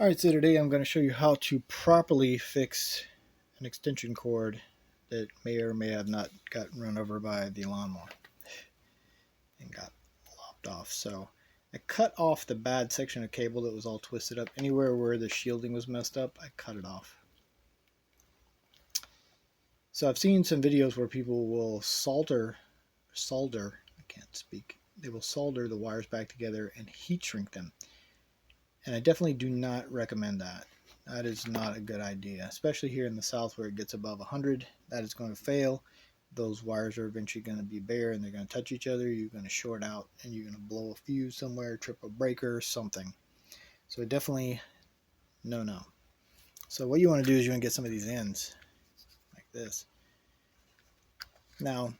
Alright, so today I'm going to show you how to properly fix an extension cord that may or may have not gotten run over by the lawnmower and got lopped off. So I cut off the bad section of cable that was all twisted up. Anywhere where the shielding was messed up, I cut it off. So I've seen some videos where people will solder, I can't speak, they will solder the wires back together and heat shrink them. And I definitely do not recommend that. That is not a good idea, especially here in the South where it gets above 100. That is going to fail. Those wires are eventually going to be bare and they're going to touch each other. You're going to short out and you're going to blow a fuse somewhere, trip a breaker, something. So definitely no. So what you want to do is you want to get some of these ends like this. Now,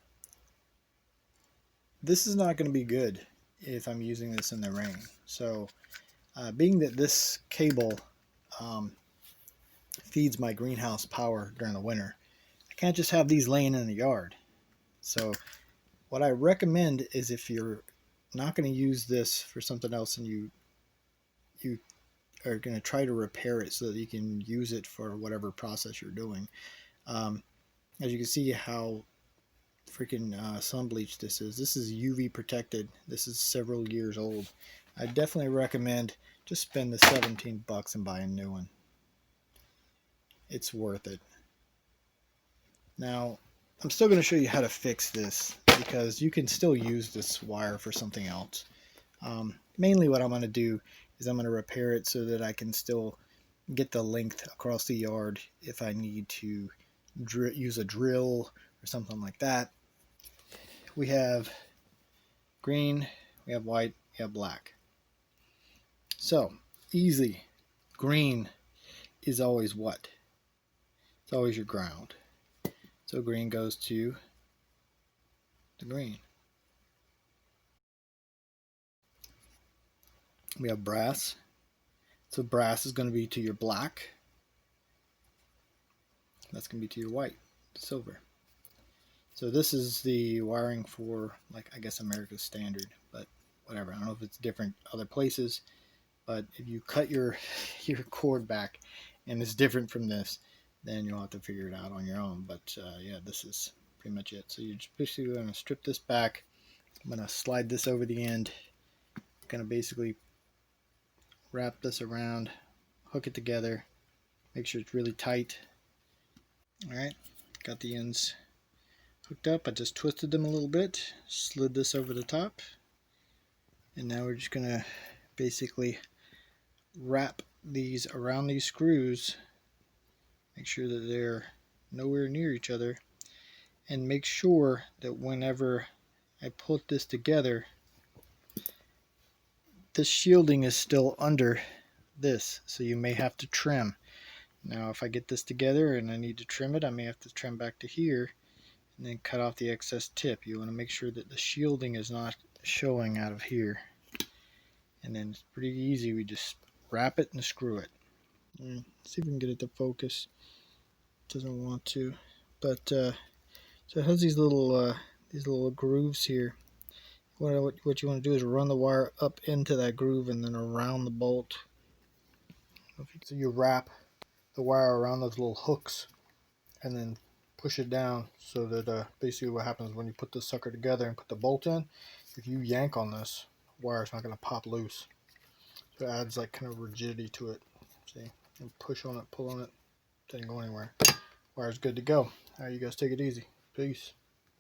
this is not going to be good if I'm using this in the rain. So being that this cable feeds my greenhouse power during the winter, I can't just have these laying in the yard. So what I recommend is if you're not going to use this for something else and you are going to try to repair it so that you can use it for whatever process you're doing. As you can see how freaking sun bleached this is. This is UV protected. This is several years old. I definitely recommend just spend the 17 bucks and buy a new one. It's worth it. Now, I'm still going to show you how to fix this because you can still use this wire for something else. Mainly what I'm going to do is I'm going to repair it so that I can still get the length across the yard if I need to use a drill or something like that. We have green, we have white, we have black. So, easy. Green is always what? It's always your ground. So green goes to the green. We have brass. So brass is going to be to your black. That's going to be to your white, silver. So this is the wiring for, like, I guess America's standard, but whatever. I don't know if it's different other places, but if you cut your cord back and it's different from this, then you'll have to figure it out on your own. But yeah, this is pretty much it. So you're just basically going to strip this back. I'm going to slide this over the end. I'm going to basically wrap this around, hook it together, make sure it's really tight. Alright, got the ends hooked up. I just twisted them a little bit, slid this over the top, and now we're just going to basically wrap these around these screws, make sure that they're nowhere near each other, and make sure that whenever I put this together, this shielding is still under this, so you may have to trim. Now if I get this together and I need to trim it, I may have to trim back to here and then cut off the excess tip. You want to make sure that the shielding is not showing out of here. And then it's pretty easy. We just wrap it and screw it. See if we can get it to focus. It doesn't want to, but so it has these little grooves here. What you want to do is run the wire up into that groove and then around the bolt. So you wrap the wire around those little hooks and then push it down so that basically what happens when you put this sucker together and put the bolt in, if you yank on this, the wire's not going to pop loose. So it adds like kind of rigidity to it. See, and push on it, pull on it, doesn't go anywhere. Wire's good to go. Alright, you guys take it easy. Peace.